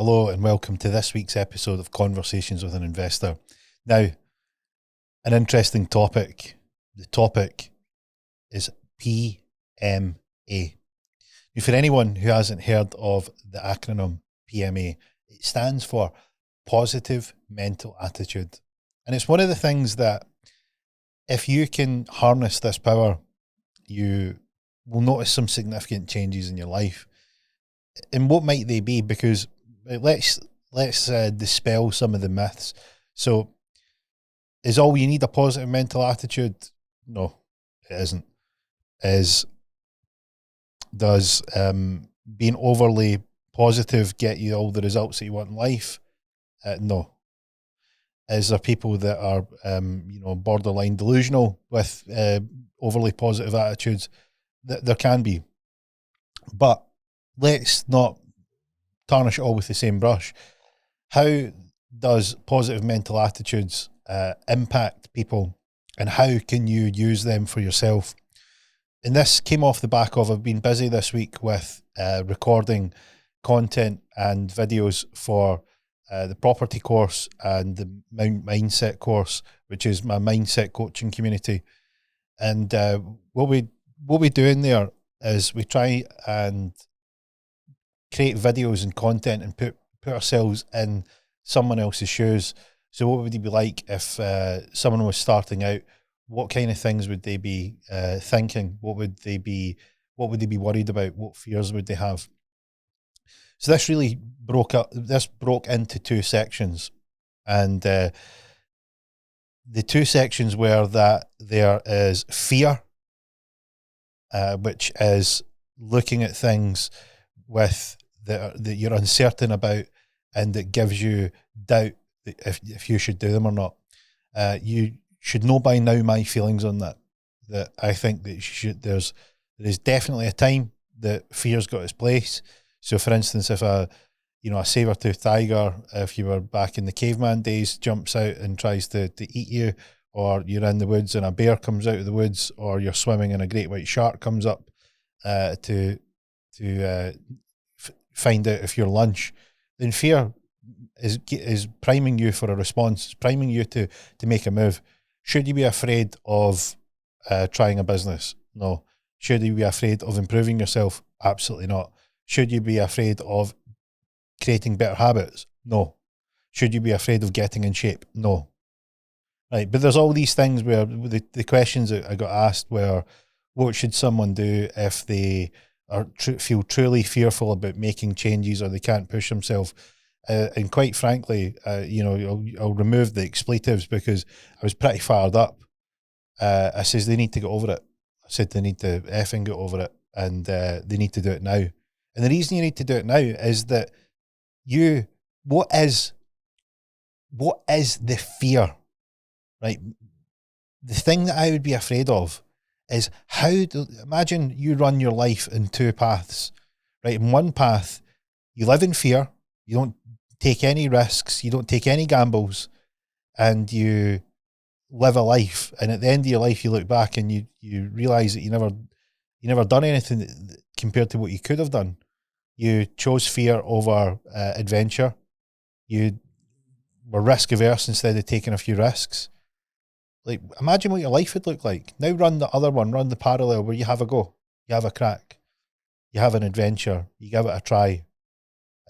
Hello and welcome to this week's episode of Conversations with an Investor. Now, an interesting topic. The topic is PMA. Now, for anyone who hasn't heard of the acronym PMA, it stands for Positive Mental Attitude. And it's one of the things that if you can harness this power, you will notice some significant changes in your life. And what might they be? Because let's dispel some of the myths. So, is all you need a positive mental attitude? No, it isn't. Does being overly positive get you all the results that you want in life? No. Is there people that are borderline delusional with overly positive attitudes? There can be, but let's not tarnish it all with the same brush. How does positive mental attitudes impact people, and how can you use them for yourself? And this came off the back of, I've been busy this week with recording content and videos for the property course and the mindset course, which is my mindset coaching community. And what we do in there is we try and create videos and content and put ourselves in someone else's shoes. So what would it be like if someone was starting out? What kind of things would they be thinking? What would they be worried about? What fears would they have? So this really broke into two sections. And the two sections were that there is fear, which is looking at things with that you're uncertain about, and it gives you doubt if you should do them or not. You should know by now my feelings on that. That I think that there is definitely a time that fear's got its place. So, for instance, if a saber-toothed tiger, if you were back in the caveman days, jumps out and tries to eat you, or you're in the woods and a bear comes out of the woods, or you're swimming and a great white shark comes up to find out if you're lunch, then fear is priming you for a response. It's priming you to make a move. Should you be afraid of trying a business? No. Should you be afraid of improving yourself? Absolutely not. Should you be afraid of creating better habits? No. Should you be afraid of getting in shape? No. Right, but there's all these things where the questions that I got asked were, what should someone do if they feel truly fearful about making changes, or they can't push themselves? And quite frankly, I'll remove the expletives because I was pretty fired up. I says they need to get over it. I said they need to effing get over it, and they need to do it now. And the reason you need to do it now is that what is the fear, right? The thing that I would be afraid of is imagine you run your life in two paths, right? In one path, you live in fear, you don't take any risks, you don't take any gambles, and you live a life. And at the end of your life, you look back and you realize that you never done anything compared to what you could have done. You chose fear over adventure. You were risk averse instead of taking a few risks. Like, imagine what your life would look like. Now run the other one, run the parallel where you have a go, you have a crack, you have an adventure, you give it a try.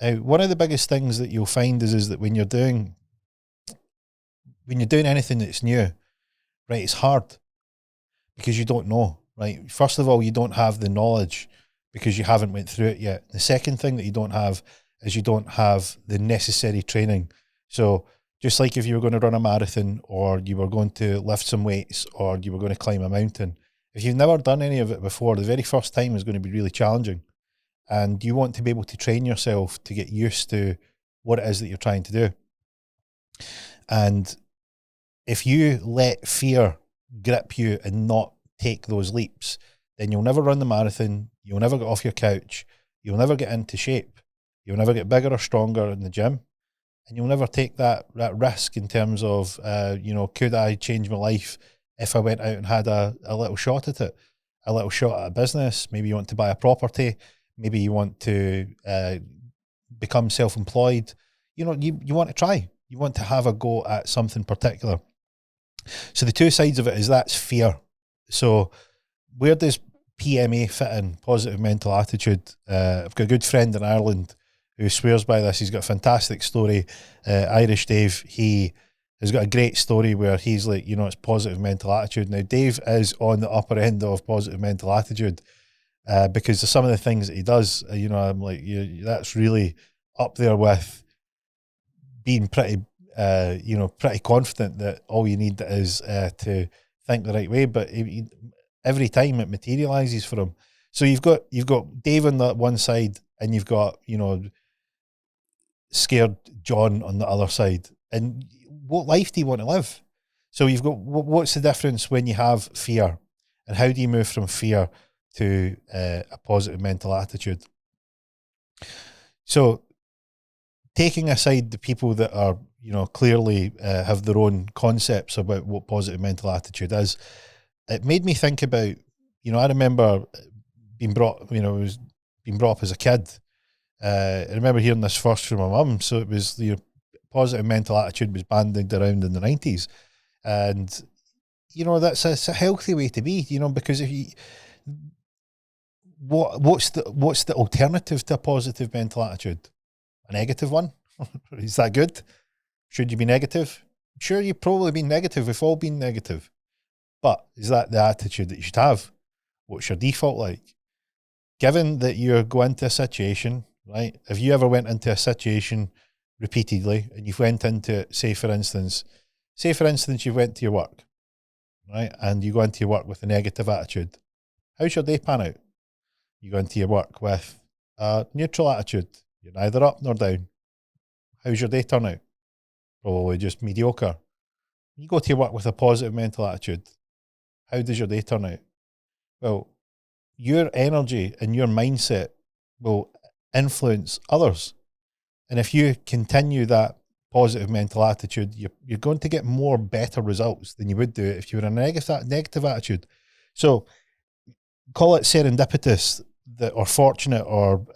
One of the biggest things that you'll find is that when you're doing anything that's new, right, it's hard because you don't know, right? First of all, you don't have the knowledge because you haven't went through it yet. The second thing that you don't have is you don't have the necessary training. So just like if you were going to run a marathon, or you were going to lift some weights, or you were going to climb a mountain, if you've never done any of it before, the very first time is going to be really challenging. And you want to be able to train yourself to get used to what it is that you're trying to do. And if you let fear grip you and not take those leaps, then you'll never run the marathon, you'll never get off your couch, you'll never get into shape, you'll never get bigger or stronger in the gym, and you'll never take that risk in terms of, could I change my life if I went out and had a little shot at it, a little shot at a business? Maybe you want to buy a property, maybe you want to become self-employed, you know, you want to try. You want to have a go at something particular. So the two sides of it is that's fear. So where does PMA fit in, positive mental attitude? I've got a good friend in Ireland who swears by this. He's got a fantastic story. Irish Dave, he has got a great story where he's like, you know, it's positive mental attitude. Now, Dave is on the upper end of positive mental attitude because of some of the things that he does. You know, I'm like, that's really up there with being pretty, you know, pretty confident that all you need is to think the right way. But every time it materializes for him. So you've got Dave on the one side, and you've got, you know, scared John on the other side. And what life do you want to live? So you've got, what's the difference when you have fear, and how do you move from fear to a positive mental attitude? So taking aside the people that are, you know, clearly have their own concepts about what positive mental attitude is, it made me think about, you know, I remember being brought up as a kid. I remember hearing this first from my mum. So it was, you know, positive mental attitude was bandied around in the 90s. And, you know, that's a healthy way to be, you know, because if you, what's the alternative to a positive mental attitude? A negative one? Is that good? Should you be negative? Sure, you've probably been negative. We've all been negative. But is that the attitude that you should have? What's your default like? Given that you're going into a situation, right? If you ever went into a situation repeatedly and you've went into, say for instance, you went to your work, right? And you go into your work with a negative attitude. How's your day pan out? You go into your work with a neutral attitude. You're neither up nor down. How's your day turn out? Probably just mediocre. You go to your work with a positive mental attitude. How does your day turn out? Well, your energy and your mindset will influence others. And if you continue that positive mental attitude, you're going to get more better results than you would do if you were in a negative attitude. So call it serendipitous or fortunate or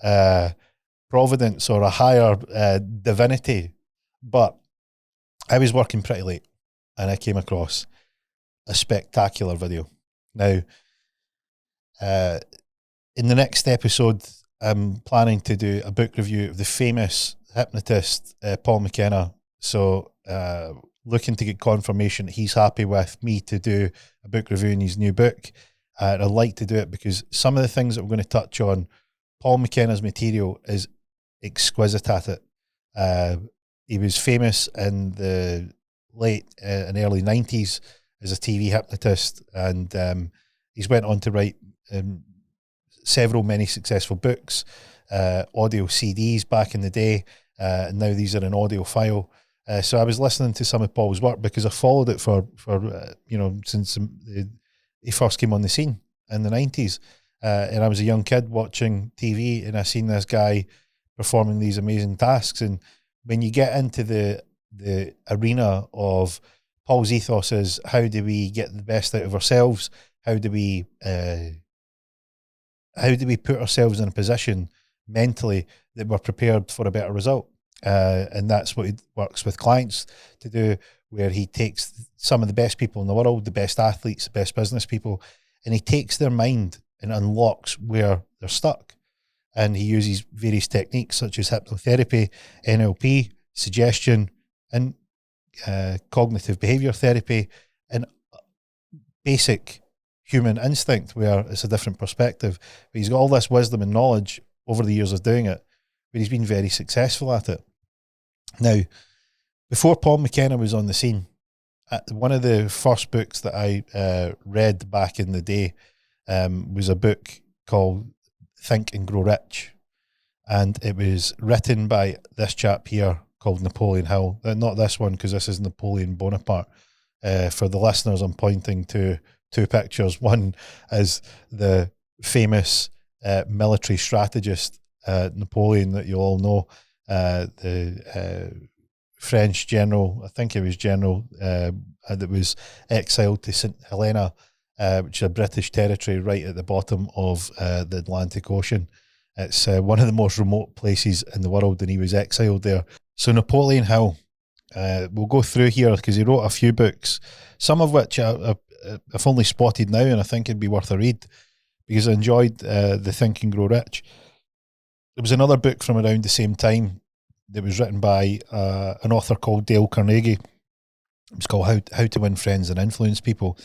providence or a higher divinity. But I was working pretty late and I came across a spectacular video. Now, in the next episode, I'm planning to do a book review of the famous hypnotist Paul McKenna. So looking to get confirmation that he's happy with me to do a book review in his new book. I'd like to do it because some of the things that we're going to touch on, Paul McKenna's material is exquisite at it. He was famous in the late and early 90s as a TV hypnotist, and he's went on to write many successful books, audio CDs back in the day, and now these are an audio file. So I was listening to some of Paul's work because I followed it for you know, since he first came on the scene in the 90s, and I was a young kid watching TV, and I seen this guy performing these amazing tasks. And when you get into the arena of Paul's ethos is, how do we get the best out of ourselves? How do we put ourselves in a position mentally that we're prepared for a better result? And that's what he works with clients to do, where he takes some of the best people in the world, the best athletes, the best business people, and he takes their mind and unlocks where they're stuck. And he uses various techniques such as hypnotherapy, NLP, suggestion, and cognitive behavior therapy, and basic human instinct, where it's a different perspective. But he's got all this wisdom and knowledge over the years of doing it, but he's been very successful at it. Now, before Paul McKenna was on the scene, one of the first books that I read back in the day was a book called Think and Grow Rich. And it was written by this chap here called Napoleon Hill. Not this one, because this is Napoleon Bonaparte. For the listeners, I'm pointing to two pictures. One is the famous military strategist Napoleon that you all know, the French general. I think he was general that was exiled to St Helena, which is a British territory right at the bottom of the Atlantic Ocean. It's one of the most remote places in the world, and he was exiled there. So Napoleon Hill, we'll go through here because he wrote a few books, some of which I've only spotted now, and I think it'd be worth a read because I enjoyed The Think and Grow Rich. There was another book from around the same time that was written by an author called Dale Carnegie. It was called How to Win Friends and Influence People.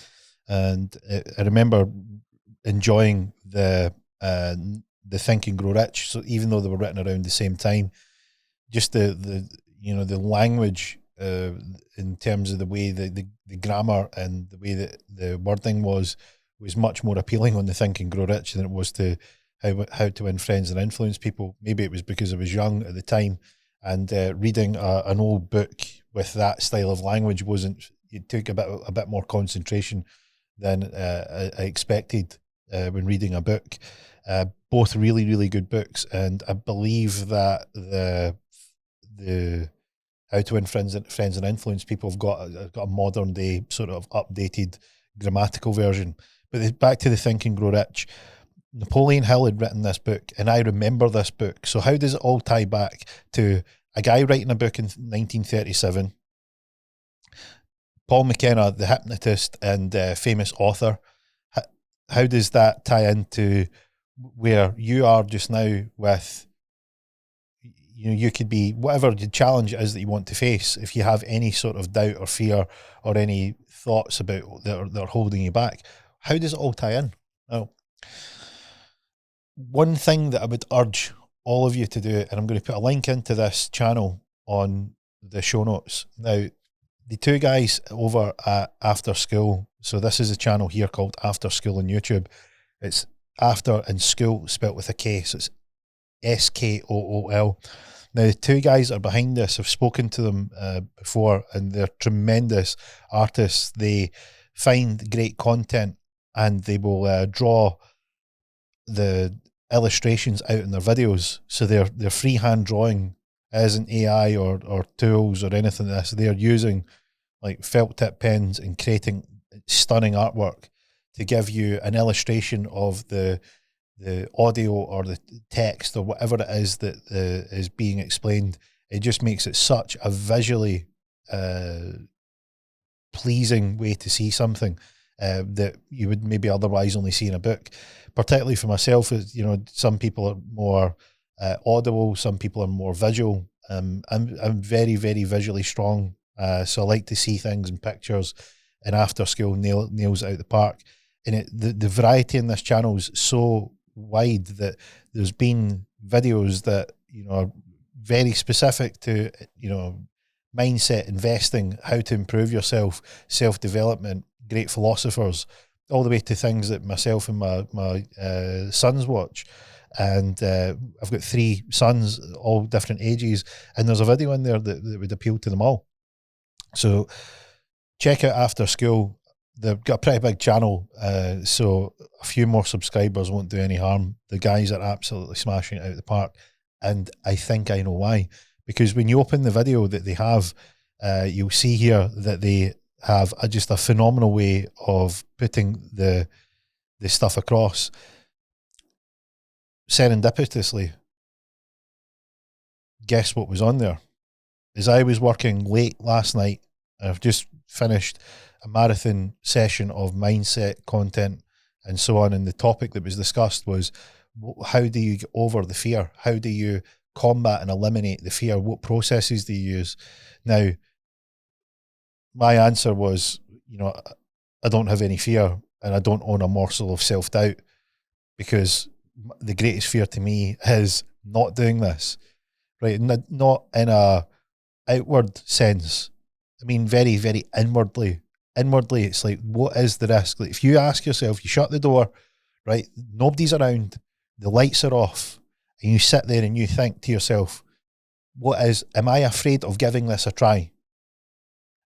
And I remember enjoying the Think and Grow Rich. So even though they were written around the same time, just the language in terms of the way the grammar and the way that the wording was much more appealing on the Think and Grow Rich than it was to How to Win Friends and Influence People. Maybe it was because I was young at the time, and reading an old book with that style of language it took a bit more concentration than I expected when reading a book. Both really, really good books, and I believe that the How to Win Friends and Influence People have got a modern day sort of updated grammatical version. But back to the Think and Grow Rich. Napoleon Hill had written this book, and I remember this book. So how does it all tie back to a guy writing a book in 1937? Paul McKenna, the hypnotist and famous author. How does that tie into where you are just now with, you could be whatever the challenge it is that you want to face. If you have any sort of doubt or fear or any thoughts about that are holding you back, how does it all tie in? Well, one thing that I would urge all of you to do, and I'm going to put a link into this channel on the show notes. Now, the two guys over at After School, so this is a channel here called After School on YouTube. It's After and School spelt with a K, so it's SKOOL. Now, the two guys are behind this. I've spoken to them before, and they're tremendous artists. They find great content, and they will draw the illustrations out in their videos. So their freehand drawing isn't AI or tools or anything like this. They're using like felt tip pens and creating stunning artwork to give you an illustration of the audio or the text or whatever it is that is being explained. It just makes it such a visually pleasing way to see something that you would maybe otherwise only see in a book. Particularly for myself, some people are more audible, some people are more visual. I'm very, very visually strong, so I like to see things in pictures, and After School nails it out the park. And the variety in this channel is so wide that there's been videos that are very specific to mindset, investing, how to improve yourself, self-development, great philosophers, all the way to things that myself and my sons watch. And I've got 3 sons, all different ages, and there's a video in there that would appeal to them all. So check out After School. They've got a pretty big channel, so a few more subscribers won't do any harm. The guys are absolutely smashing it out of the park, and I think I know why. Because when you open the video that they have, you'll see here that they have just a phenomenal way of putting the stuff across. Serendipitously, guess what was on there? As I was working late last night, I've just finished a marathon session of mindset content and so on, and the topic that was discussed was, how do you get over the fear? How do you combat and eliminate the fear? What processes do you use? Now, my answer was, I don't have any fear, and I don't own a morsel of self-doubt, because the greatest fear to me is not doing this, right? Not in a outward sense. I mean, very, very inwardly. Inwardly, it's like, what is the risk? Like, if you ask yourself, you shut the door, right? Nobody's around, the lights are off, and you sit there and you think to yourself, am I afraid of giving this a try?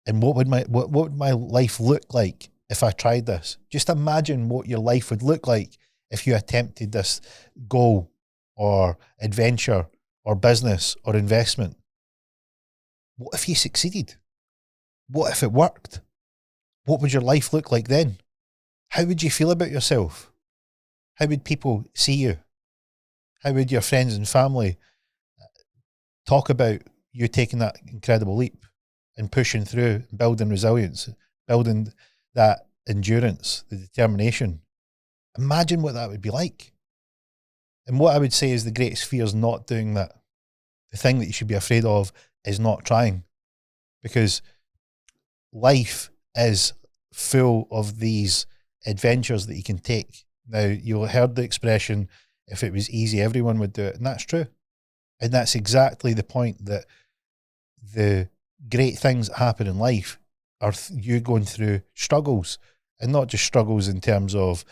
And what would my life look like if I tried this? Just imagine what your life would look like if you attempted this goal or adventure or business or investment. What if you succeeded? What if it worked? What would your life look like then? How would you feel about yourself? How would people see you? How would your friends and family talk about you taking that incredible leap and pushing through, building resilience, building that endurance, the determination? Imagine what that would be like. And what I would say is the greatest fear is not doing that. The thing that you should be afraid of is not trying, because life is full of these adventures that you can take. Now, you'll have heard the expression, if it was easy, everyone would do it. And that's true. And that's exactly the point, that the great things that happen in life are you going through struggles, and not just struggles in terms of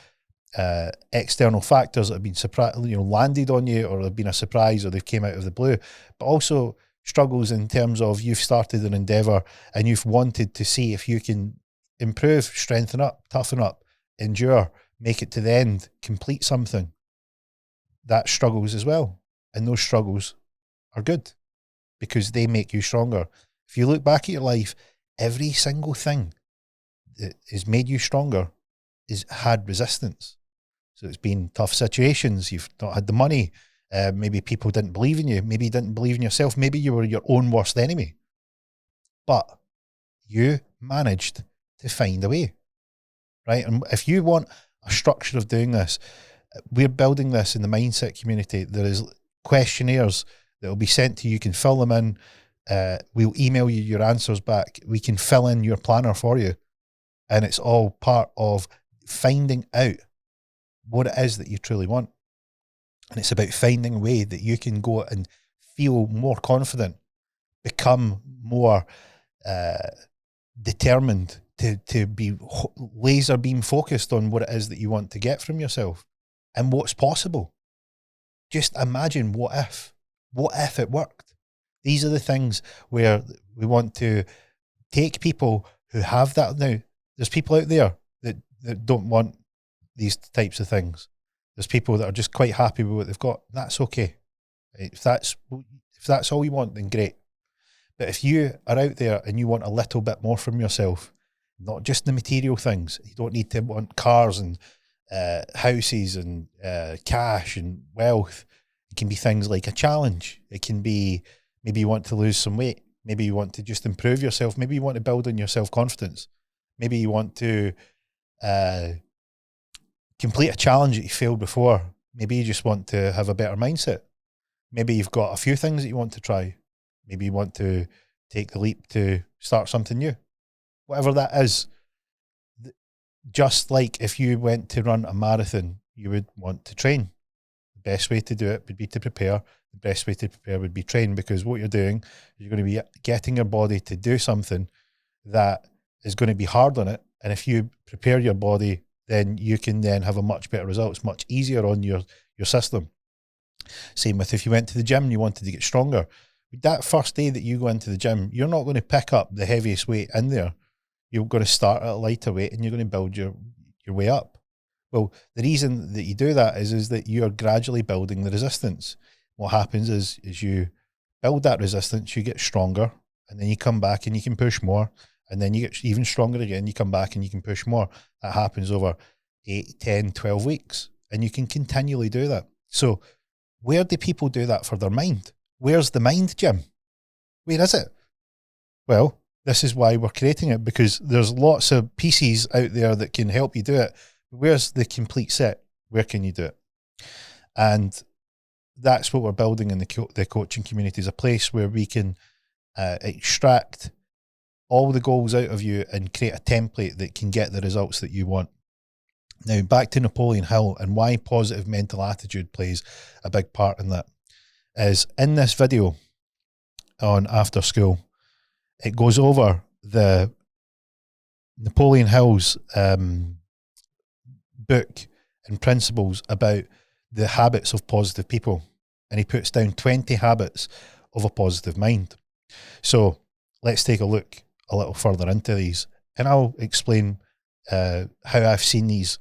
external factors that have been landed on you, or have been a surprise, or they've came out of the blue, but also struggles in terms of you've started an endeavour and you've wanted to see if you can improve, strengthen up, toughen up, endure, make it to the end, complete something. That's struggles as well. And those struggles are good because they make you stronger. If you look back at your life, every single thing that has made you stronger is had resistance. So it's been tough situations. You've not had the money. Maybe people didn't believe in you. Maybe you didn't believe in yourself. Maybe you were your own worst enemy. But you managed to find a way, right? And if you want a structure of doing this, we're building this in the mindset community. There is questionnaires that will be sent to you. You can fill them in. We'll email you your answers back. We can fill in your planner for you. And it's all part of finding out what it is that you truly want. And it's about finding a way that you can go and feel more confident, become more determined to be laser beam focused on what it is that you want to get from yourself and what's possible. Just imagine what if it worked? These are the things where we want to take people who have that. Now, there's people out there that don't want these types of things. There's people that are just quite happy with what they've got. That's okay. If that's all you want, then great. But if you are out there and you want a little bit more from yourself, not just the material things, you don't need to want cars and houses and cash and wealth. It can be things like a challenge. It can be, maybe you want to lose some weight. Maybe you want to just improve yourself. Maybe you want to build on your self-confidence. Maybe you want to complete a challenge that you failed before. Maybe you just want to have a better mindset. Maybe you've got a few things that you want to try. Maybe you want to take the leap to start something new. Whatever that is, just like if you went to run a marathon, you would want to train. The best way to do it would be to prepare. The best way to prepare would be train, because what you're doing is you're going to be getting your body to do something that is going to be hard on it. And if you prepare your body, then you can then have a much better result. It's much easier on your system. Same with if you went to the gym and you wanted to get stronger. That first day that you go into the gym, you're not going to pick up the heaviest weight in there. You're going to start at a lighter weight and you're going to build your way up. Well, the reason that you do that is that you're gradually building the resistance. What happens is you build that resistance, you get stronger, and then you come back and you can push more, and then you get even stronger again, you come back and you can push more. That happens over 8, 10, 12 weeks, and you can continually do that. So where do people do that for their mind? Where's the mind gym? Where is it? Well, this is why we're creating it, because there's lots of pieces out there that can help you do it. Where's the complete set? Where can you do it? And that's what we're building in the coaching community, is a place where we can extract all the goals out of you and create a template that can get the results that you want. Now, back to Napoleon Hill and why positive mental attitude plays a big part in that, is in this video on After School, it goes over the Napoleon Hill's book and principles about the habits of positive people. And he puts down 20 habits of a positive mind. So let's take a look a little further into these, and I'll explain how I've seen these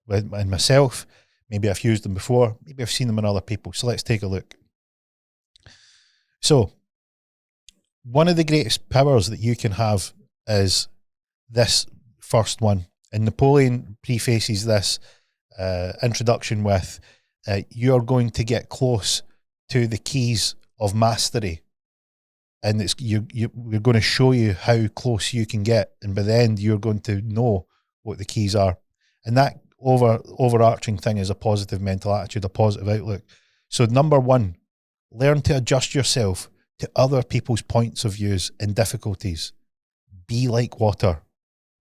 in myself. Maybe I've used them before, maybe I've seen them in other people. So let's take a look. So one of the greatest powers that you can have is this first one. And Napoleon prefaces this introduction with, you're going to get close to the keys of mastery, and we're going to show you how close you can get, and by the end you're going to know what the keys are. And that overarching thing is a positive mental attitude, a positive outlook. So number one, learn to adjust yourself to other people's points of views and difficulties. Be like water.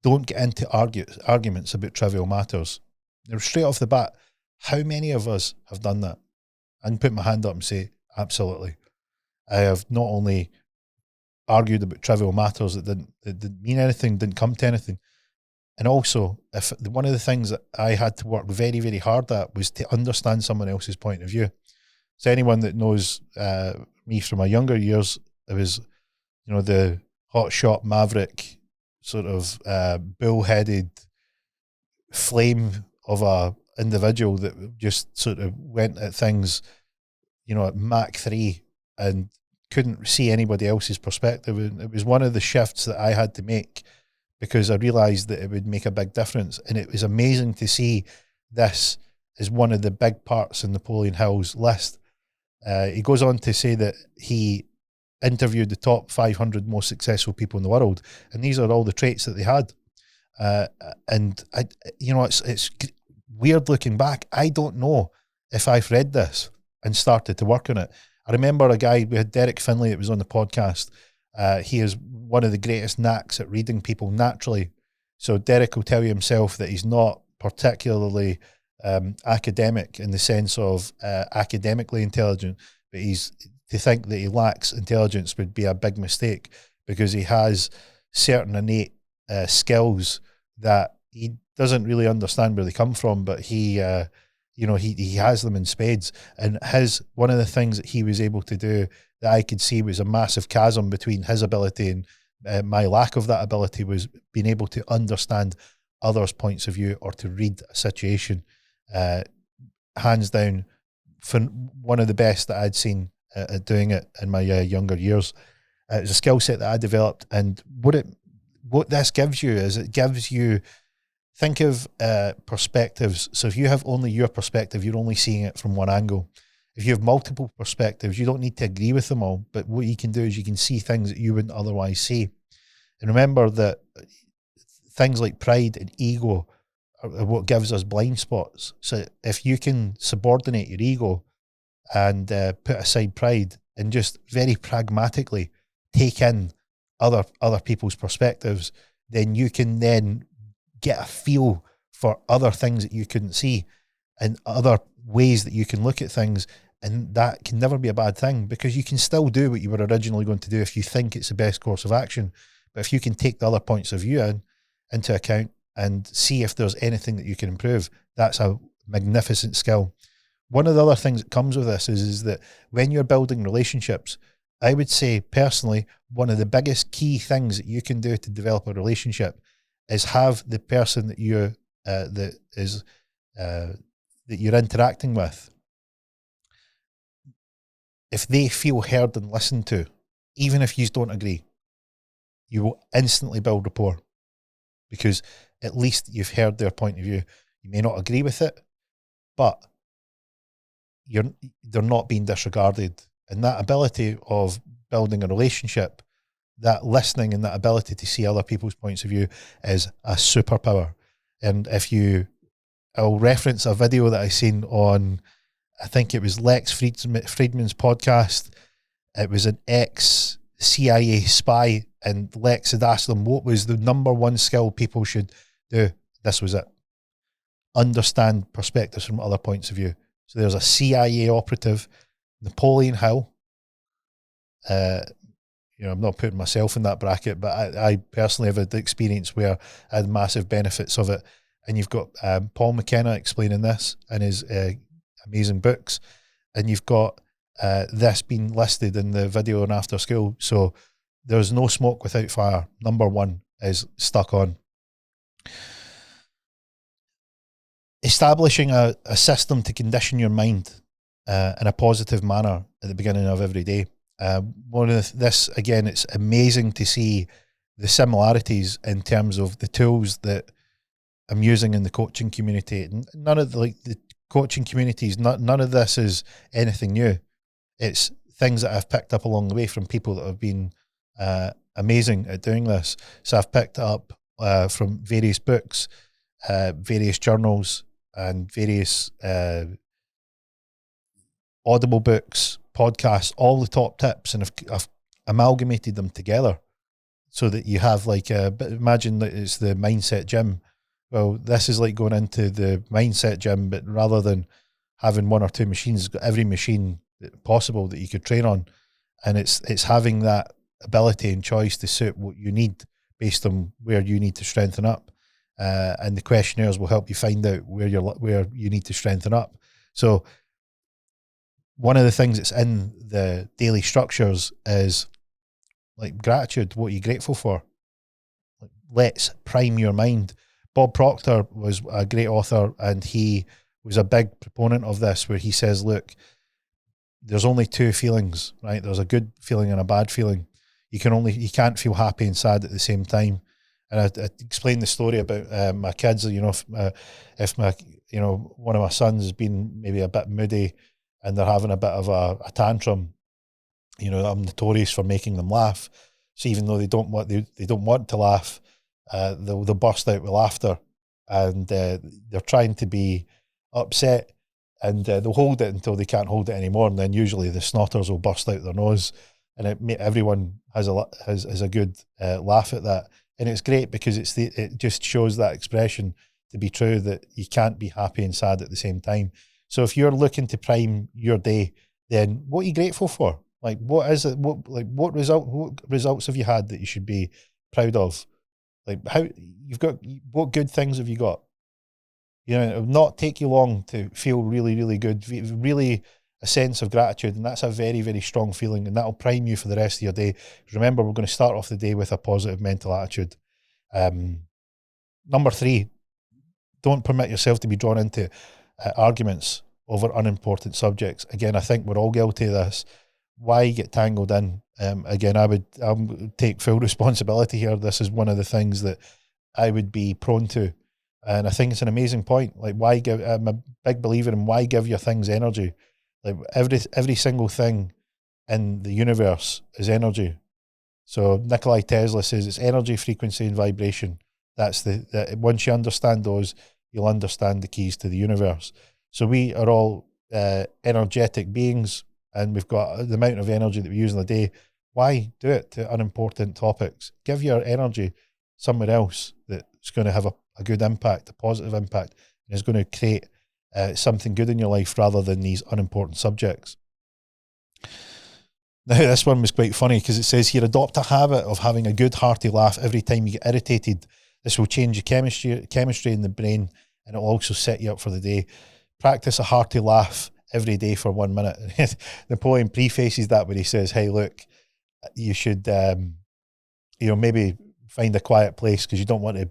Don't get into arguments about trivial matters. Now, straight off the bat, how many of us have done that? I can put my hand up and say, absolutely. I have not only argued about trivial matters that didn't mean anything, didn't come to anything, and also, if one of the things that I had to work very, very hard at was to understand someone else's point of view. So anyone that knows me from my younger years, I was, the hotshot maverick, sort of bullheaded flame of a individual that just sort of went at things, at Mach 3 and couldn't see anybody else's perspective. And it was one of the shifts that I had to make, because I realised that it would make a big difference. And it was amazing to see this as one of the big parts in Napoleon Hill's list. He goes on to say that he interviewed the top 500 most successful people in the world, and these are all the traits that they had. And it's weird looking back. I don't know if I've read this and started to work on it. I remember a guy, we had Derek Finlay that was on the podcast. He is one of the greatest knacks at reading people naturally. So Derek will tell you himself that he's not particularly academic in the sense of academically intelligent, but to think that he lacks intelligence would be a big mistake, because he has certain innate skills that he doesn't really understand where they come from, but he has them in spades. And one of the things that he was able to do that I could see was a massive chasm between his ability and my lack of that ability, was being able to understand others' points of view or to read a situation. Hands down, for one of the best that I'd seen at doing it in my younger years. It was a skill set that I developed, and what this gives you is it gives you, think of perspectives. So if you have only your perspective, you're only seeing it from one angle. If you have multiple perspectives, you don't need to agree with them all, but what you can do is you can see things that you wouldn't otherwise see. And remember that things like pride and ego are what gives us blind spots. So if you can subordinate your ego and put aside pride and just very pragmatically take in other people's perspectives, then you can then get a feel for other things that you couldn't see and other ways that you can look at things. And that can never be a bad thing, because you can still do what you were originally going to do if you think it's the best course of action. But if you can take the other points of view into account and see if there's anything that you can improve, that's a magnificent skill. One of the other things that comes with this is that when you're building relationships, I would say personally, one of the biggest key things that you can do to develop a relationship is have the person that you're interacting with, if they feel heard and listened to, even if you don't agree, you will instantly build rapport, because at least you've heard their point of view. You may not agree with it, but they're not being disregarded. And that ability of building a relationship, that listening and that ability to see other people's points of view is a superpower. And I'll reference a video that I seen on, I think it was Lex Friedman's podcast. It was an ex-CIA spy, and Lex had asked them what was the number one skill people should do. This was it. Understand perspectives from other points of view. So there's a CIA operative, Napoleon Hill. I'm not putting myself in that bracket, but I personally have had the experience where I had massive benefits of it. And you've got Paul McKenna explaining this in his amazing books, and you've got this being listed in the video on After School. So there's no smoke without fire. Number one is stuck on. Establishing a system to condition your mind in a positive manner at the beginning of every day. This again, it's amazing to see the similarities in terms of the tools that I'm using in the coaching community. None of the coaching communities, none of this is anything new. It's things that I've picked up along the way from people that have been amazing at doing this. So I've picked up from various books, various journals, and various Audible books, podcasts, all the top tips, and I've amalgamated them together so that you have like but imagine that it's the mindset gym. Well, this is like going into the mindset gym, but rather than having one or two machines, it's got every machine possible that you could train on, and it's having that ability and choice to suit what you need based on where you need to strengthen up, and the questionnaires will help you find out where you need to strengthen up. So one of the things that's in the daily structures is like gratitude. What are you grateful for? Like, let's prime your mind. Bob Proctor was a great author, and he was a big proponent of this, where he says, look, there's only two feelings, right? There's a good feeling and a bad feeling. You can't feel happy and sad at the same time. And I explained the story about my kids. If my one of my sons has been maybe a bit moody and they're having a bit of a tantrum, I'm notorious for making them laugh. So even though they don't want to laugh, they'll burst out with laughter, and they're trying to be upset, and they'll hold it until they can't hold it anymore, and then usually the snotters will burst out their nose, and everyone has a good laugh at that, and it's great because it just shows that expression to be true, that you can't be happy and sad at the same time. So if you're looking to prime your day, then what are you grateful for? Like, what is it? What results have you had that you should be proud of? Like, what good things have you got? It'll not take you long to feel really, really good, really a sense of gratitude, and that's a very, very strong feeling, and that'll prime you for the rest of your day. Remember, we're going to start off the day with a positive mental attitude. Number 3, don't permit yourself to be drawn into arguments over unimportant subjects. Again, I think we're all guilty of this. Why get tangled in? Again, I would take full responsibility here. This is one of the things that I would be prone to. And I think it's an amazing point. Like, I'm a big believer in why give your things energy. Like, every single thing in the universe is energy. So Nikola Tesla says it's energy, frequency, and vibration. Once you understand those, you'll understand the keys to the universe. So we are all energetic beings, and we've got the amount of energy that we use in a day. Why do it to unimportant topics? Give your energy somewhere else that's going to have a good impact, a positive impact, and is going to create something good in your life rather than these unimportant subjects. Now, this one was quite funny because it says here, adopt a habit of having a good hearty laugh every time you get irritated. This will change your chemistry in the brain, and it will also set you up for the day. Practice a hearty laugh every day for 1 minute. Napoleon prefaces that when he says, hey, look, you should maybe find a quiet place, because you don't want to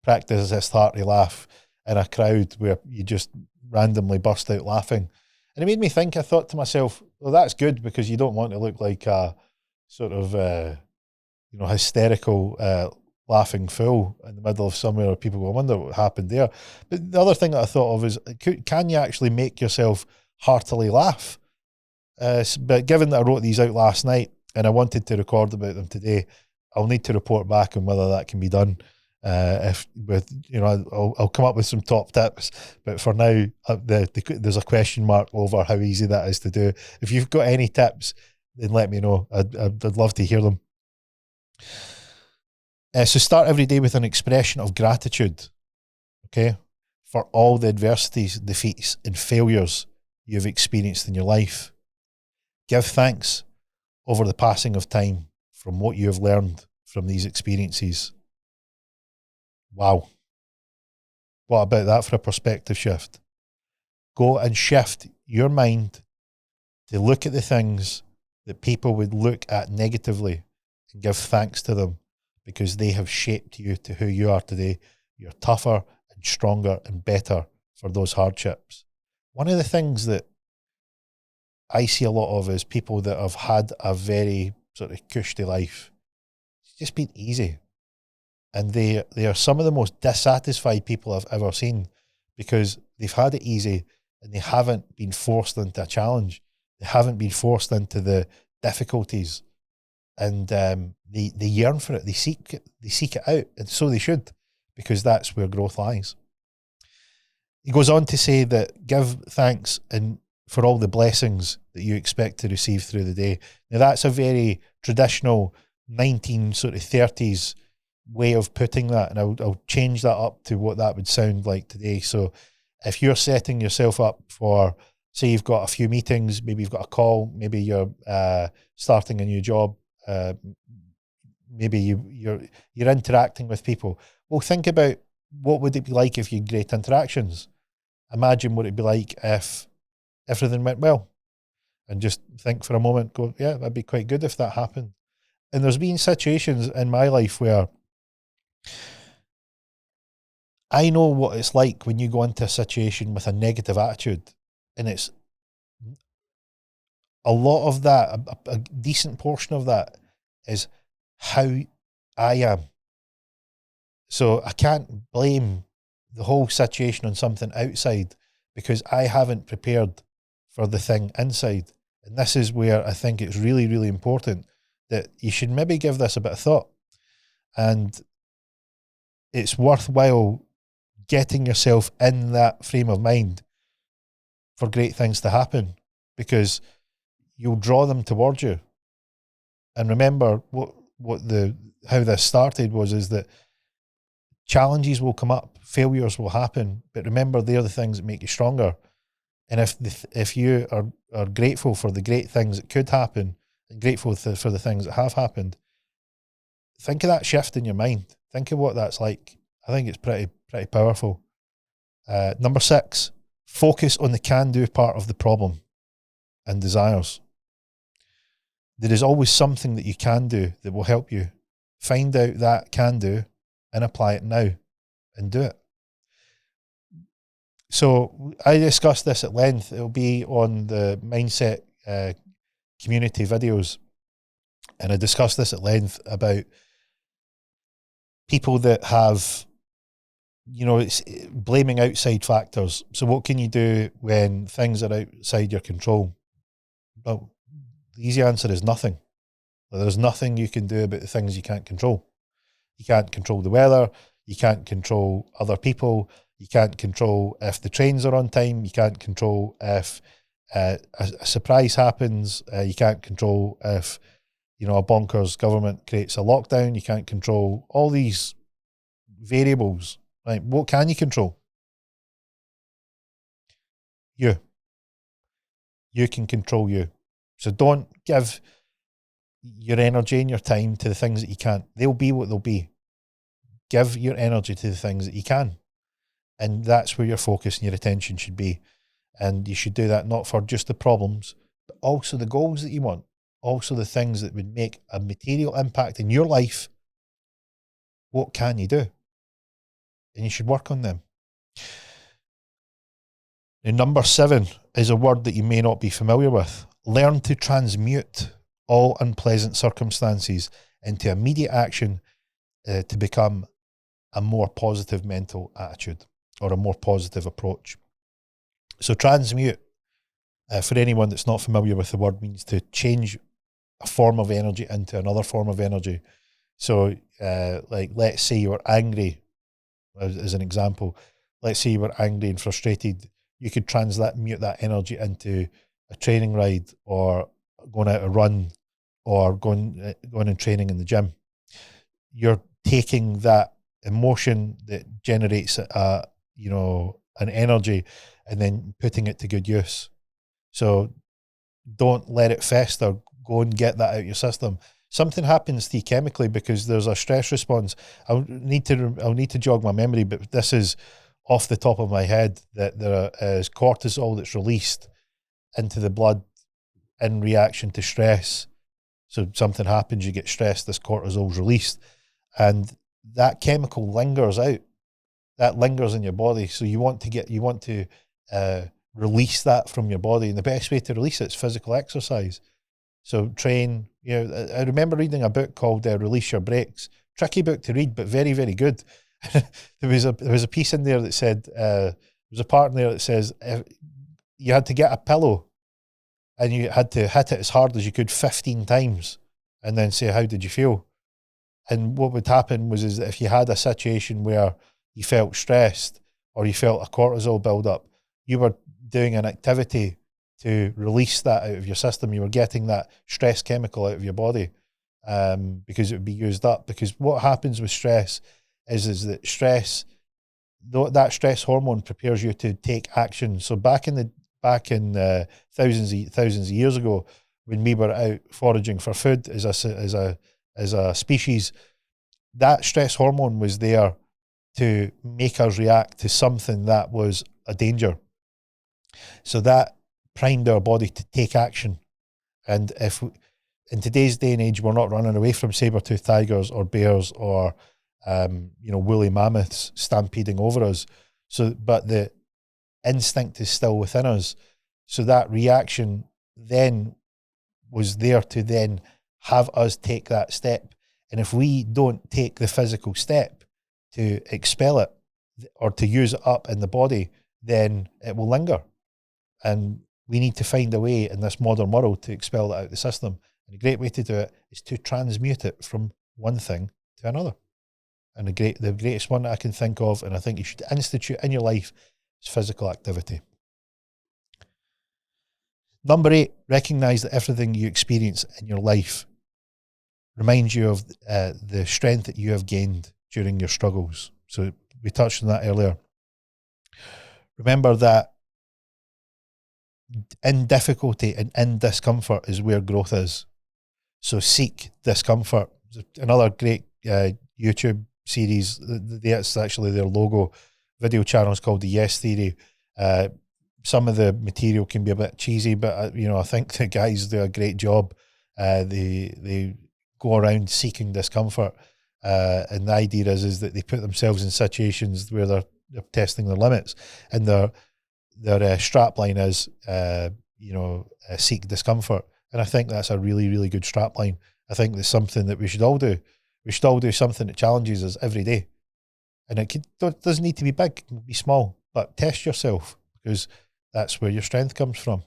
practice this hearty laugh in a crowd where you just randomly burst out laughing. And it made me think. I thought to myself, well, that's good, because you don't want to look like a sort of hysterical laughing fool in the middle of somewhere where people go, I wonder what happened there. But the other thing that I thought of is, can you actually make yourself heartily laugh? But given that I wrote these out last night and I wanted to record about them today, I'll need to report back on whether that can be done. I'll come up with some top tips, but for now, there's a question mark over how easy that is to do. If you've got any tips, then let me know. I'd love to hear them. So start every day with an expression of gratitude, okay, for all the adversities, defeats, and failures you've experienced in your life. Give thanks over the passing of time from what you have learned from these experiences. Wow. What about that for a perspective shift? Go and shift your mind to look at the things that people would look at negatively and give thanks to them, because they have shaped you to who you are today. You're tougher and stronger and better for those hardships. One of the things that I see a lot of is people that have had a very sort of cushy life. It's just been easy. And they are some of the most dissatisfied people I've ever seen, because they've had it easy and they haven't been forced into a challenge. They haven't been forced into the difficulties, and they yearn for it. They seek it out, and so they should, because that's where growth lies. He goes on to say that give thanks and for all the blessings that you expect to receive through the day. Now that's a very traditional 1930s way of putting that, and I'll change that up to what that would sound like today. So if you're setting yourself up for, say you've got a few meetings, maybe you've got a call, maybe you're starting a new job, maybe you're interacting with people. Well, think about what would it be like if you had great interactions. Imagine what it'd be like if everything went well, and just think for a moment, go, yeah, that'd be quite good if that happened. And there's been situations in my life where I know what it's like when you go into a situation with a negative attitude, and it's a lot of that, a decent portion of that is how I am. So I can't blame the whole situation on something outside, because I haven't prepared for the thing inside. And this is where I think it's really, really important that you should maybe give this a bit of thought. And it's worthwhile getting yourself in that frame of mind for great things to happen, because you'll draw them towards you. And remember how this started is that challenges will come up, failures will happen, but remember, they're the things that make you stronger. And if you are grateful for the great things that could happen, and grateful for the things that have happened, think of that shift in your mind. Think of what that's like. I think it's pretty powerful. Number 6, focus on the can-do part of the problem and desires. There is always something that you can do that will help you. Find out that can do and apply it now and do it. So I discussed this at length. It'll be on the mindset community videos. And I discussed this at length about people that have, it's blaming outside factors. So what can you do when things are outside your control? Well, the easy answer is nothing. There's nothing you can do about the things you can't control. You can't control the weather. You can't control other people. You can't control if the trains are on time. You can't control if a surprise happens. You can't control if, a bonkers government creates a lockdown. You can't control all these variables. Right? What can you control? You. You can control you. So don't give your energy and your time to the things that you can't. They'll be what they'll be. Give your energy to the things that you can. And that's where your focus and your attention should be. And you should do that not for just the problems, but also the goals that you want. Also the things that would make a material impact in your life. What can you do? And you should work on them. And number 7 is a word that you may not be familiar with. Learn to transmute all unpleasant circumstances into immediate action to become a more positive mental attitude or a more positive approach. So transmute, for anyone that's not familiar with the word, means to change a form of energy into another form of energy. So like, let's say you were angry, as an example. Let's say you were angry and frustrated. You could transmute that energy into a training ride, or going out a run, or going and training in the gym. You're taking that emotion that generates an energy, and then putting it to good use. So don't let it fester. Go and get that out your system. Something happens to you chemically because there's a stress response. I'll need to jog my memory, but this is off the top of my head, that there is cortisol that's released into the blood in reaction to stress. So something happens, you get stressed, this cortisol is released, and that chemical lingers out. That lingers in your body. So you want to release that from your body, and the best way to release it is physical exercise. So train. I remember reading a book called Release Your Brakes. Tricky book to read, but very, very good. there was a piece in there that said, there was a part in there that says, you had to get a pillow and you had to hit it as hard as you could 15 times and then say, how did you feel? And what would happen was is that if you had a situation where you felt stressed or you felt a cortisol build up, you were doing an activity to release that out of your system. You were getting that stress chemical out of your body because it would be used up. Because what happens with stress is that stress, that stress hormone prepares you to take action. So back in thousands of years ago, when we were out foraging for food as a species, that stress hormone was there to make us react to something that was a danger. So that primed our body to take action. And if in today's day and age, we're not running away from saber-toothed tigers or bears or woolly mammoths stampeding over us. But the instinct is still within us. So that reaction then was there to then have us take that step. And if we don't take the physical step to expel it or to use it up in the body, then it will linger. And we need to find a way in this modern world to expel it out of the system. And a great way to do it is to transmute it from one thing to another. And the greatest one that I can think of, and I think you should institute in your life, is physical activity. Number 8, recognize that everything you experience in your life reminds you of the strength that you have gained during your struggles. So we touched on that earlier. Remember that in difficulty and in discomfort is where growth is. So seek discomfort. Another great YouTube series, that's actually their logo video channel, is called the Yes Theory. Some of the material can be a bit cheesy, but I think the guys do a great job. They go around seeking discomfort, and the idea is that they put themselves in situations where they're testing their limits, and their strapline is seek discomfort. And I think that's a really, really good strapline. I think that's something that we should all do. We should all do something that challenges us every day, and it doesn't need to be big, it can be small, but test yourself, because that's where your strength comes from.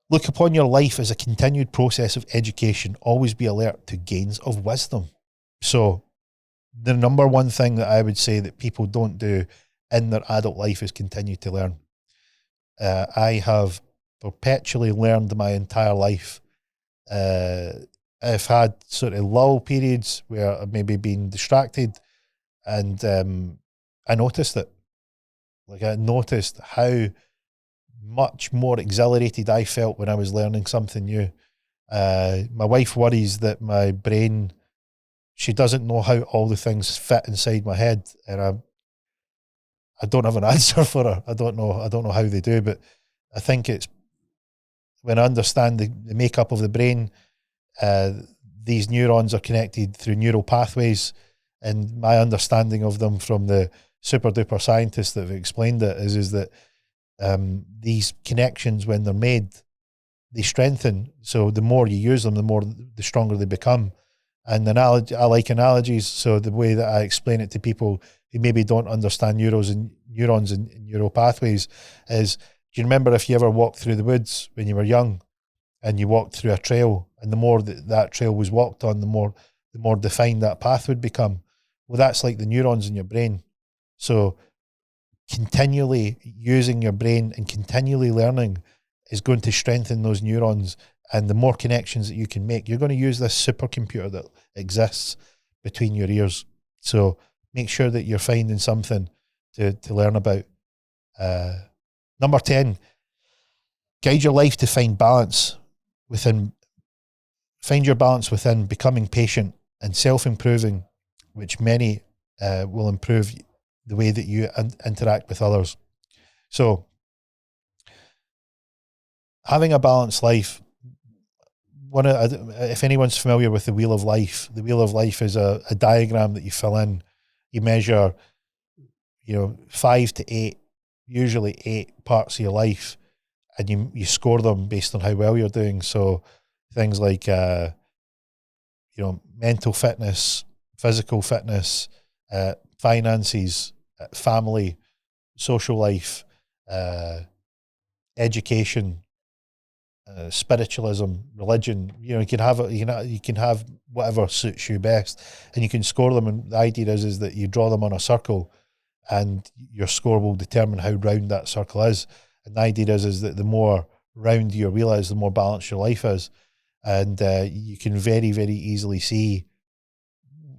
Look upon your life as a continued process of education. Always be alert to gains of wisdom. So the number one thing that I would say that people don't do in their adult life is continue to learn. I have perpetually learned my entire life. I've had sort of lull periods where I've maybe been distracted, and I noticed it. Like, I noticed how much more exhilarated I felt when I was learning something new. My wife worries that my brain, she doesn't know how all the things fit inside my head, and I don't have an answer for her. I don't know how they do, but I think it's when I understand the makeup of the brain, these neurons are connected through neural pathways, and my understanding of them from the super duper scientists that have explained it is that these connections, when they're made, they strengthen. So the more you use them, the stronger they become. And I like analogies. So the way that I explain it to people who maybe don't understand neurons and neural pathways is, do you remember if you ever walked through the woods when you were young and you walked through a trail, and the more that trail was walked on, the more defined that path would become? Well, that's like the neurons in your brain. So continually using your brain and continually learning is going to strengthen those neurons, and the more connections that you can make, you're going to use this supercomputer that exists between your ears. So make sure that you're finding something to learn about. Number 10, guide your life to find your balance within becoming patient and self-improving, which many will improve the way that you interact with others. So having a balanced life, if anyone's familiar with the Wheel of Life is a diagram that you fill in. You measure, 5 to 8, usually 8 parts of your life, and you score them based on how well you're doing. So things like, mental fitness, physical fitness, finances, family, social life, education, spiritualism, religion. You know, you can have whatever suits you best, and you can score them. And the idea is that you draw them on a circle, and your score will determine how round that circle is. And the idea is that the more round your wheel is, the more balanced your life is. And you can very, very easily see.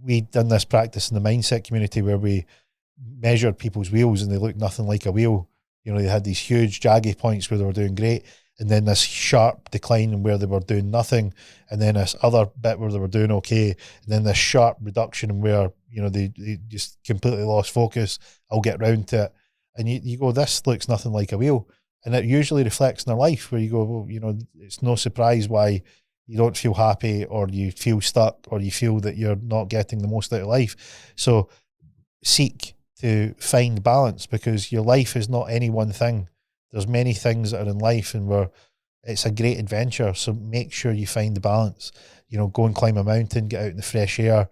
We'd done this practice in the mindset community where we measured people's wheels and they looked nothing like a wheel. You know, they had these huge jaggy points where they were doing great, and then this sharp decline where they were doing nothing, and then this other bit where they were doing okay, and then this sharp reduction where, you know, they just completely lost focus. I'll get round to it. And you go, this looks nothing like a wheel. And it usually reflects in their life where you go, well, you know, it's no surprise why you don't feel happy, or you feel stuck, or you feel that you're not getting the most out of life. So seek to find balance, because your life is not any one thing. There's many things that are in life, and it's a great adventure. So make sure you find the balance. You know, go and climb a mountain, get out in the fresh air,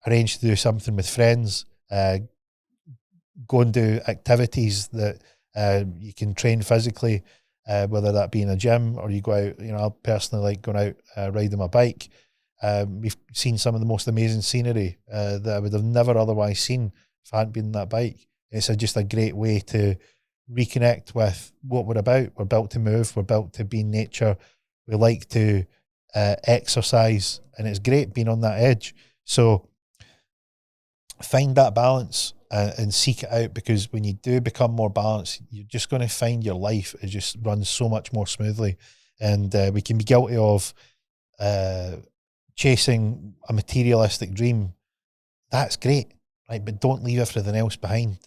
arrange to do something with friends, go and do activities that you can train physically, whether that be in a gym or you go out. You know, I personally like going out riding my bike. We've seen some of the most amazing scenery that I would have never otherwise seen if I hadn't been on that bike. It's just a great way to reconnect with what we're about. We're built to move. We're built to be in nature. We like to exercise, and it's great being on that edge. So find that balance and seek it out, because when you do become more balanced, you're just going to find your life, it just runs so much more smoothly. And we can be guilty of chasing a materialistic dream. That's great, right? But don't leave everything else behind,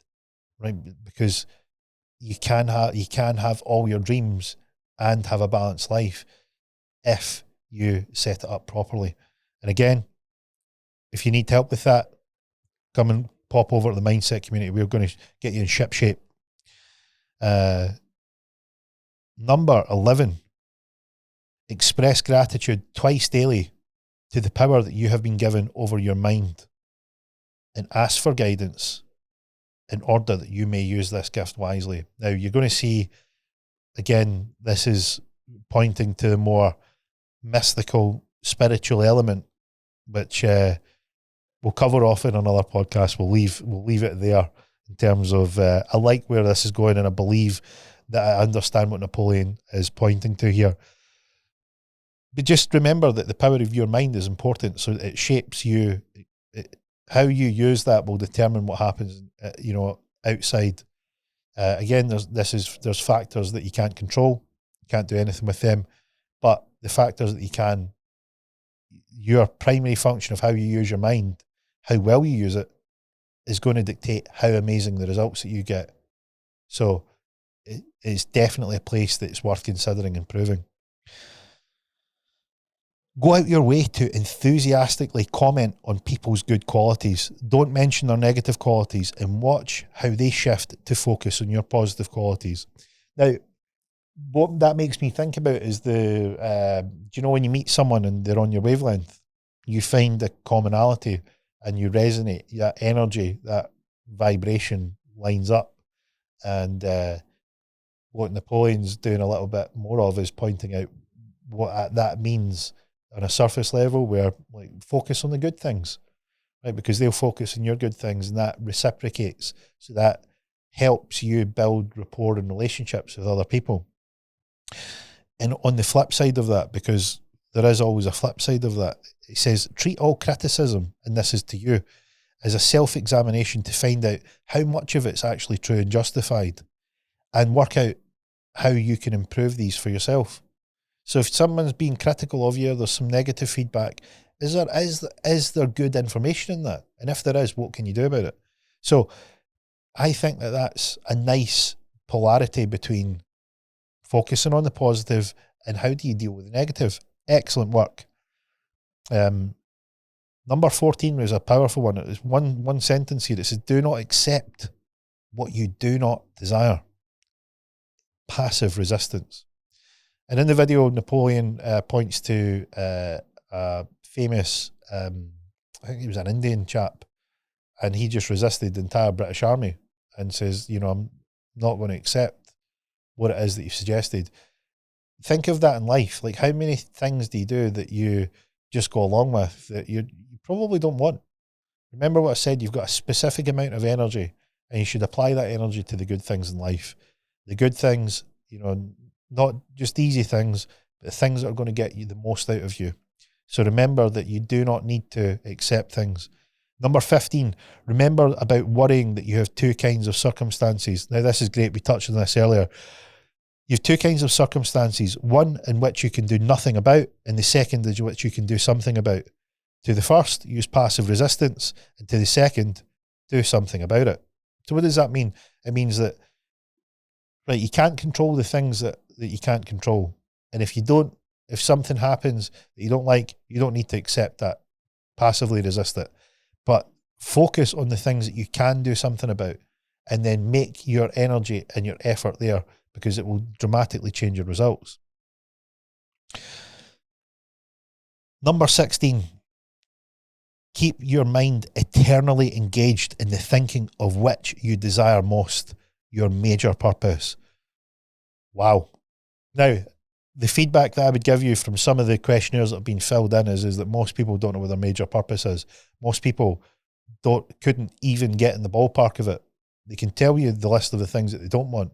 right? Because you can have all your dreams and have a balanced life if you set it up properly. And again, if you need help with that, come and pop over to the mindset community. We're going to get you in ship shape. Number 11, express gratitude twice daily to the power that you have been given over your mind, and ask for guidance in order that you may use this gift wisely. Now, you're going to see, again, this is pointing to a more mystical, spiritual element, which we'll cover off in another podcast. We'll leave it there in terms of, I like where this is going, and I believe that I understand what Napoleon is pointing to here. But just remember that the power of your mind is important. So it shapes you. How you use that will determine what happens, you know, outside. Again, there's factors that you can't control. You can't do anything with them. But the factors that you can, your primary function of how you use your mind, how well you use it, is going to dictate how amazing the results that you get. So it's definitely a place that's worth considering improving. Go out your way to enthusiastically comment on people's good qualities. Don't mention their negative qualities, and watch how they shift to focus on your positive qualities. Now, what that makes me think about is do you know when you meet someone and they're on your wavelength, you find a commonality and you resonate, that energy, that vibration lines up. And what Napoleon's doing a little bit more of is pointing out what that means on a surface level, where like focus on the good things, right? Because they'll focus on your good things, and that reciprocates. So that helps you build rapport and relationships with other people. And on the flip side of that, because there is always a flip side of that, it says treat all criticism, and this is to you, as a self-examination to find out how much of it's actually true and justified, and work out how you can improve these for yourself. So if someone's being critical of you, there's some negative feedback, is there good information in that? And if there is, what can you do about it? So I think that that's a nice polarity between focusing on the positive and how do you deal with the negative. Excellent work. Number 14 was a powerful one. It was one sentence here. It says, do not accept what you do not desire. Passive resistance. And in the video, Napoleon points to a famous, I think he was an Indian chap, and he just resisted the entire British army and says, you know, I'm not going to accept what it is that you've suggested. Think of that in life. Like, how many things do you do that you just go along with that you probably don't want? Remember what I said, you've got a specific amount of energy and you should apply that energy to the good things in life. The good things, you know, not just easy things, but things that are going to get you the most out of you. So remember that you do not need to accept things. Number 15, remember about worrying that you have two kinds of circumstances. Now, this is great. We touched on this earlier. You have two kinds of circumstances, one in which you can do nothing about, and the second in which you can do something about. To the first, use passive resistance, and to the second, do something about it. So what does that mean? It means that, right, you can't control the things that you can't control. And if something happens that you don't like, you don't need to accept that. Passively resist it. But focus on the things that you can do something about, and then make your energy and your effort there, because it will dramatically change your results. Number 16, keep your mind eternally engaged in the thinking of which you desire most, your major purpose. Wow. Now, the feedback that I would give you from some of the questionnaires that have been filled in is that most people don't know what their major purpose is. Most people couldn't even get in the ballpark of it. They can tell you the list of the things that they don't want,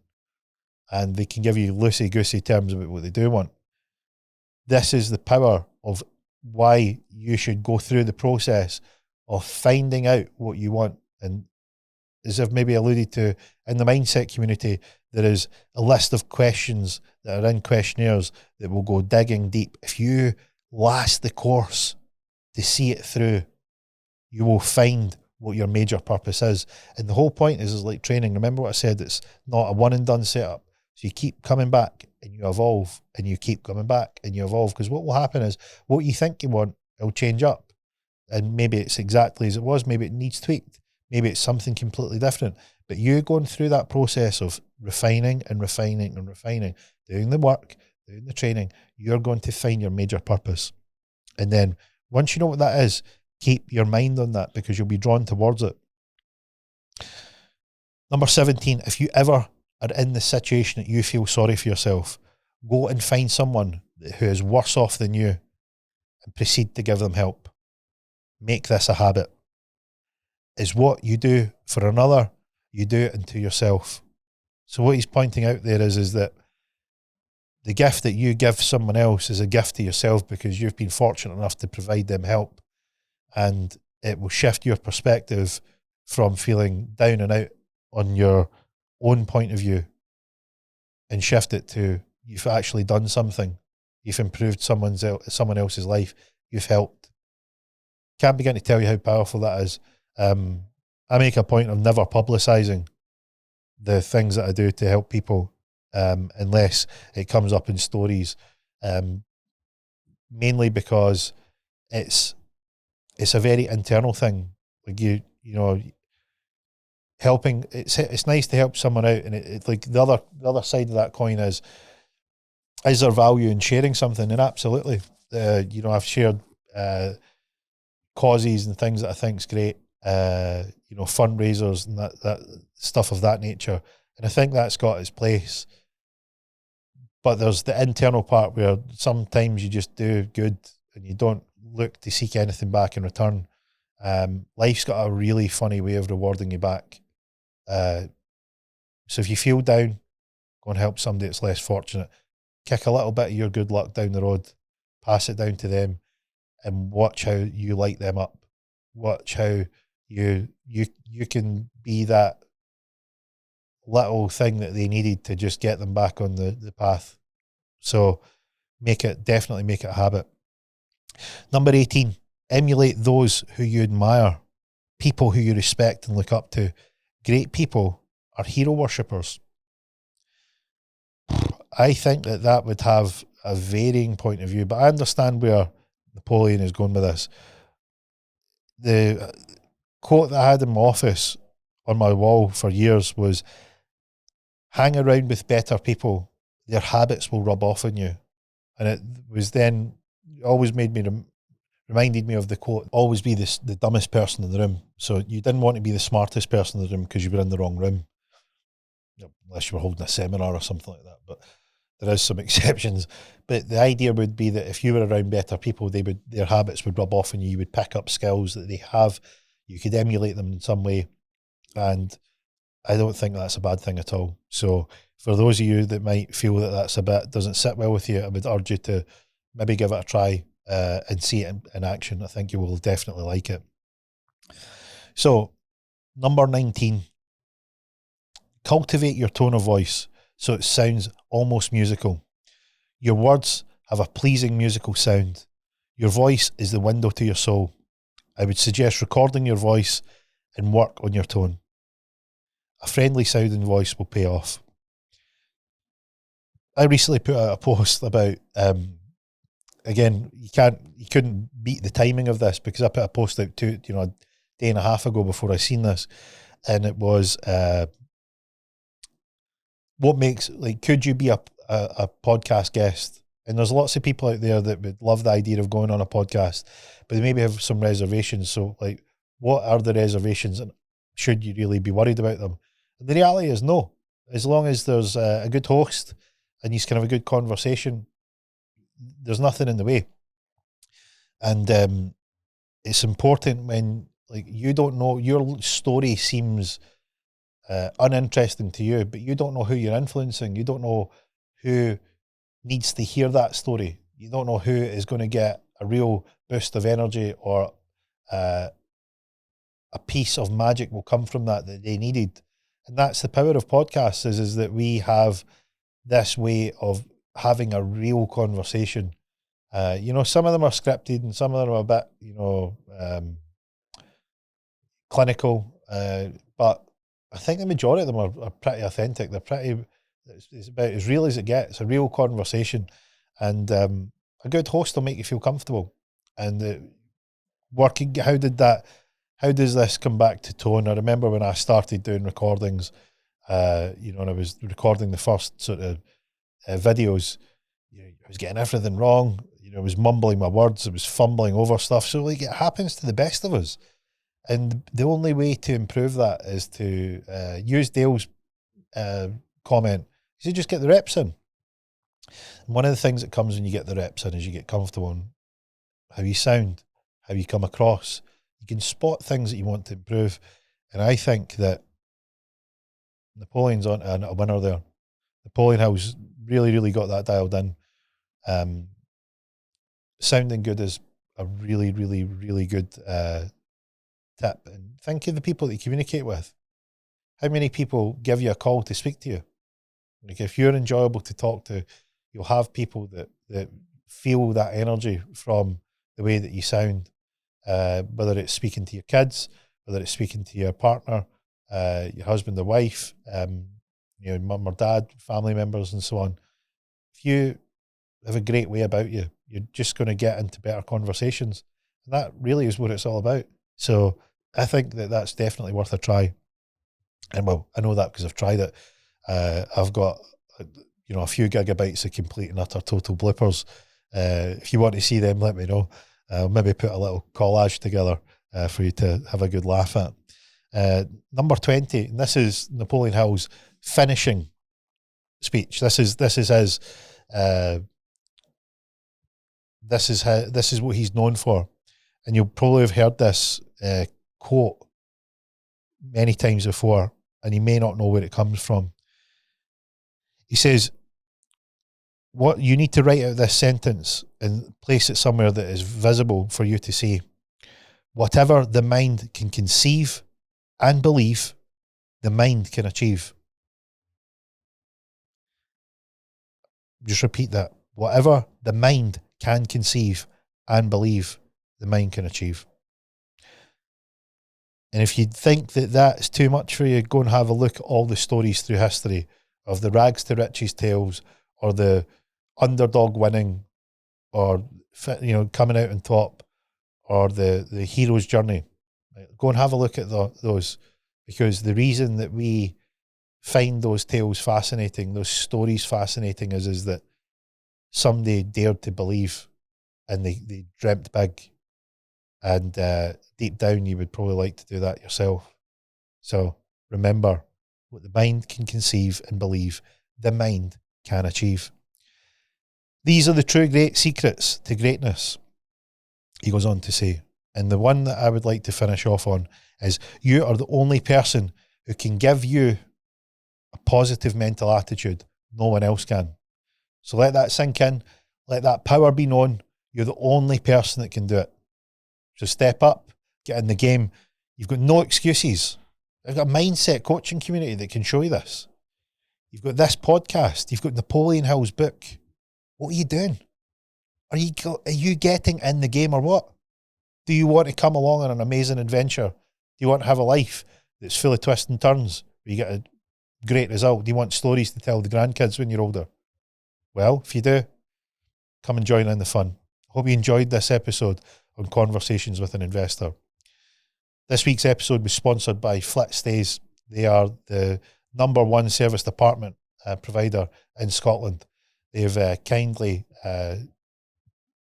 and they can give you loosey-goosey terms about what they do want. This is the power of why you should go through the process of finding out what you want. And as I've maybe alluded to, in the mindset community, there is a list of questions that are in questionnaires that will go digging deep. If you last the course to see it through, you will find what your major purpose is. And the whole point is like training. Remember what I said, it's not a one and done setup. So you keep coming back and you evolve, and you keep coming back and you evolve, because what will happen is what you think you want, it'll change up. And maybe it's exactly as it was, maybe it needs tweaked, maybe it's something completely different. But you going through that process of refining and refining and refining, doing the work, doing the training, you're going to find your major purpose. And then once you know what that is, keep your mind on that, because you'll be drawn towards it. Number 17, if you ever are in the situation that you feel sorry for yourself, go and find someone who is worse off than you and proceed to give them help. Make this a habit. Is what you do for another, you do it unto yourself. So what he's pointing out there is that the gift that you give someone else is a gift to yourself, because you've been fortunate enough to provide them help. And it will shift your perspective from feeling down and out on your own point of view, and shift it to you've actually done something. You've improved someone else's life. You've helped. Can't begin to tell you how powerful that is. I make a point of never publicising the things that I do to help people, unless it comes up in stories, mainly because it's a very internal thing. Like you know, helping, it's nice to help someone out, and it like the other side of that coin is there value in sharing something? And absolutely, I've shared causes and things that I think's great, fundraisers and that stuff of that nature, and I think that's got its place. But there's the internal part where sometimes you just do good and you don't look to seek anything back in return. Life's got a really funny way of rewarding you back. So if you feel down, go and help somebody that's less fortunate. Kick a little bit of your good luck down the road, pass it down to them, and watch how you light them up. Watch how you can be that little thing that they needed to just get them back on the path. So definitely make it a habit. Number 18, emulate those who you admire, people who you respect and look up to. Great people are hero worshippers. I think that would have a varying point of view, but I understand where Napoleon is going with this. The quote that I had in my office on my wall for years was, hang around with better people, their habits will rub off on you. And it was then always reminded me of the quote, always be the dumbest person in the room. So you didn't want to be the smartest person in the room because you were in the wrong room. unless you were holding a seminar or something like that. But there is some exceptions. But the idea would be that if you were around better people, their habits would rub off on you. You would pick up skills that they have. You could emulate them in some way. And I don't think that's a bad thing at all. So for those of you that might feel that that's doesn't sit well with you, I would urge you to maybe give it a try and see it in action. I think you will definitely like it. So number 19, cultivate your tone of voice so it sounds almost musical. Your words have a pleasing musical sound. Your voice is the window to your soul. I would suggest recording your voice and work on your tone. A friendly sounding voice will pay off. I recently put out a post about, again, you couldn't beat the timing of this because I put a post out a day and a half ago before I seen this, and it was what makes, like, could you be a podcast guest? And there's lots of people out there that would love the idea of going on a podcast, but they maybe have some reservations. So, like, what are the reservations, and should you really be worried about them? And the reality is no. As long as there's a good host and you can have a good conversation, there's nothing in the way. And it's important when, like, you don't know, your story seems uninteresting to you, but you don't know who you're influencing. You don't know who needs to hear that story. You don't know who is going to get a real boost of energy, or a piece of magic will come from that they needed. And that's the power of podcasts, is that we have this way of having a real conversation. Some of them are scripted and some of them are a bit, clinical, but I think the majority of them are pretty authentic. It's about as real as it gets, a real conversation. And a good host will make you feel comfortable. And how does this come back to tone? I remember when I started doing recordings, and I was recording the first sort of videos, I was getting everything wrong. I was mumbling my words, I was fumbling over stuff. So, like, it happens to the best of us. And the only way to improve that is to use Dale's comment. He said, just get the reps in. And one of the things that comes when you get the reps in is you get comfortable in how you sound, how you come across. You can spot things that you want to improve. And I think that Napoleon's on a winner there. Napoleon Hill's really, really got that dialed in. Sounding good is a really, really, really good tip. And think of the people that you communicate with. How many people give you a call to speak to you? Like, if you're enjoyable to talk to, you'll have people that feel that energy from the way that you sound, whether it's speaking to your kids, whether it's speaking to your partner, your husband or wife, mum or dad, family members, and so on. If you have a great way about you, you're just going to get into better conversations. And that really is what it's all about. So I think that that's definitely worth a try. And well, I know that because I've tried it. I've got, a few gigabytes of complete and utter total bloopers. If you want to see them, let me know. I'll maybe put a little collage together for you to have a good laugh at. Number 20, and this is Napoleon Hill's finishing speech. This is his. This is what he's known for, and you'll probably have heard this quote many times before, and you may not know where it comes from. He says, "What you need to write out this sentence and place it somewhere that is visible for you to see. Whatever the mind can conceive and believe, the mind can achieve." Just repeat that. Whatever the mind can conceive and believe, the mind can achieve. And if you think that that's too much for you, go and have a look at all the stories through history of the rags to riches tales, or the underdog winning, or coming out on top, or the hero's journey. Go and have a look at those, because the reason that we find those tales fascinating, those stories fascinating, is that somebody dared to believe, and they dreamt big. And deep down, you would probably like to do that yourself. So remember, what the mind can conceive and believe, the mind can achieve. These are the true great secrets to greatness, he goes on to say. And the one that I would like to finish off on is, you are the only person who can give you a positive mental attitude. No one else can. So let that sink in. Let that power be known. You're the only person that can do it. So step up, get in the game. You've got no excuses. I've got a mindset coaching community that can show you this. You've got this podcast. You've got Napoleon Hill's book. What are you doing? Are you getting in the game or what? Do you want to come along on an amazing adventure? Do you want to have a life that's full of twists and turns where you get a great result? Do you want stories to tell the grandkids when you're older? Well, if you do, come and join in the fun. I hope you enjoyed this episode on Conversations with an Investor. This week's episode was sponsored by Flit Stays. They are the #1 service department provider in Scotland. They've kindly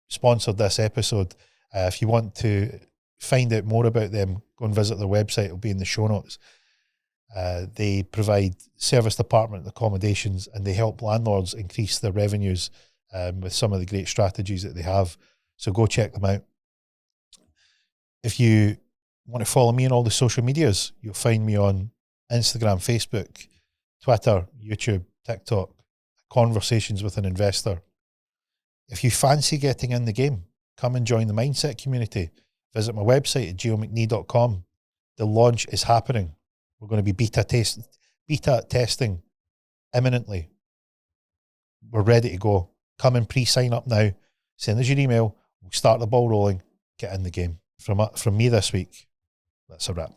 sponsored this episode. If you want to find out more about them, go and visit their website. It'll be in the show notes. They provide service department accommodations, and they help landlords increase their revenues with some of the great strategies that they have. So go check them out. If you want to follow me on all the social medias, you'll find me on Instagram, Facebook, Twitter, YouTube, TikTok, Conversations with an Investor. If you fancy getting in the game, come and join the Mindset community. Visit my website at geomcnee.com. The launch is happening. We're going to be beta testing imminently. We're ready to go. Come and pre-sign up now. Send us your email. We'll start the ball rolling. Get in the game. From me this week, that's a wrap.